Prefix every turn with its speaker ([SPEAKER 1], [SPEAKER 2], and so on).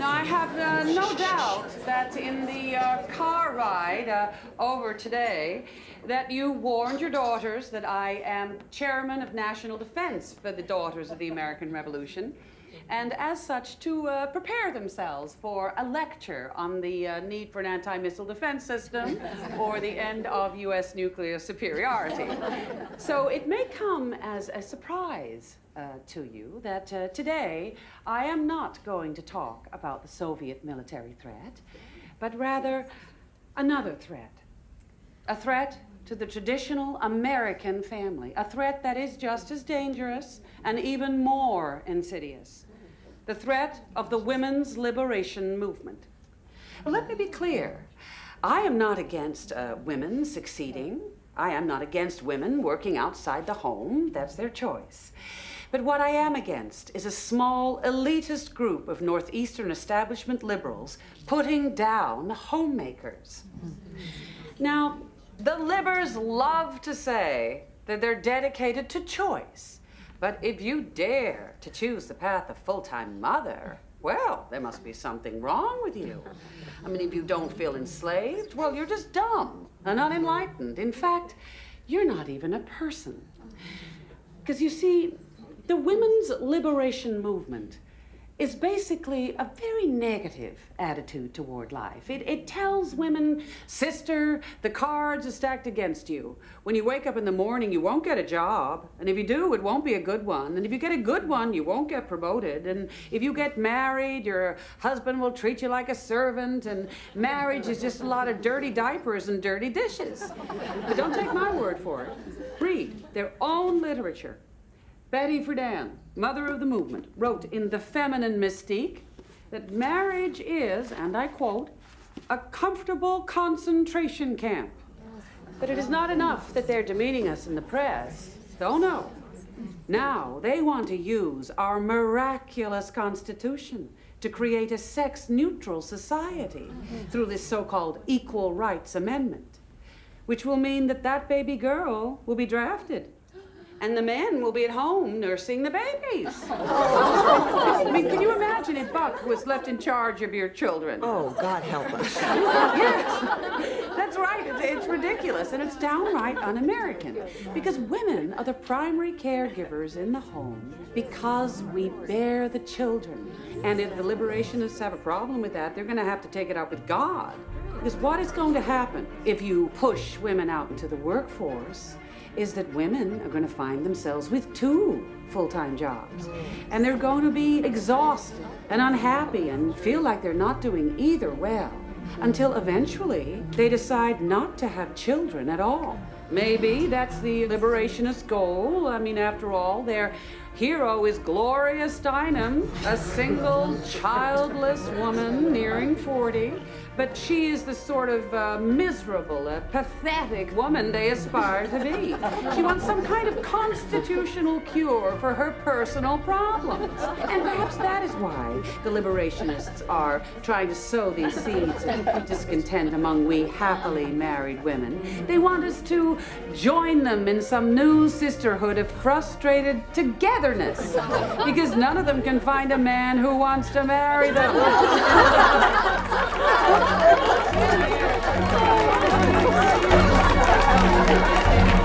[SPEAKER 1] Now, I have no doubt that in the car ride over today, that you warned your daughters that I am chairman of national defense for the Daughters of the American Revolution, and as such to prepare themselves for a lecture on the need for an anti-missile defense system or the end of U.S. nuclear superiority. So it may come as a surprise to you that today I am not going to talk about the Soviet military threat, but rather another threat. A threat to the traditional American family, a threat that is just as dangerous and even more insidious. The threat of the women's liberation movement. Let me be clear. I am not against women succeeding. I am not against women working outside the home. That's their choice. But what I am against is a small, elitist group of Northeastern establishment liberals putting down homemakers. Now, the libbers love to say that they're dedicated to choice. But if you dare to choose the path of full-time mother, well, there must be something wrong with you. I mean, if you don't feel enslaved, well, you're just dumb and unenlightened. In fact, you're not even a person. Because you see, the women's liberation movement is basically a very negative attitude toward life. It tells women, sister, the cards are stacked against you. When you wake up in the morning, you won't get a job. And if you do, it won't be a good one. And if you get a good one, you won't get promoted. And if you get married, your husband will treat you like a servant. And marriage is just a lot of dirty diapers and dirty dishes. But don't take my word for it. Read their own literature. Betty Friedan, mother of the movement, wrote in The Feminine Mystique that marriage is, and I quote, a comfortable concentration camp. But it is not enough that they're demeaning us in the press. Oh no. Now they want to use our miraculous Constitution to create a sex-neutral society through this so-called Equal Rights Amendment, which will mean that that baby girl will be drafted. And the men will be at home nursing the babies. I mean, can you imagine if Buck was left in charge of your children?
[SPEAKER 2] Oh, God help us.
[SPEAKER 1] Yes, that's right. It's ridiculous, and it's downright un-American. Because women are the primary caregivers in the home because we bear the children. And if the liberationists have a problem with that, they're going to have to take it up with God. Because what is going to happen if you push women out into the workforce is that women are going to find themselves with 2 full-time jobs. And they're going to be exhausted and unhappy and feel like they're not doing either well until eventually they decide not to have children at all. Maybe that's the liberationist goal. I mean, after all, their hero is Gloria Steinem, a single, childless woman nearing 40. But she is the sort of miserable, pathetic woman they aspire to be. She wants some kind of constitutional cure for her personal problems. And perhaps that is why the liberationists are trying to sow these seeds of discontent among we happily married women. They want us to join them in some new sisterhood of frustrated togetherness, because none of them can find a man who wants to marry them. Thank you.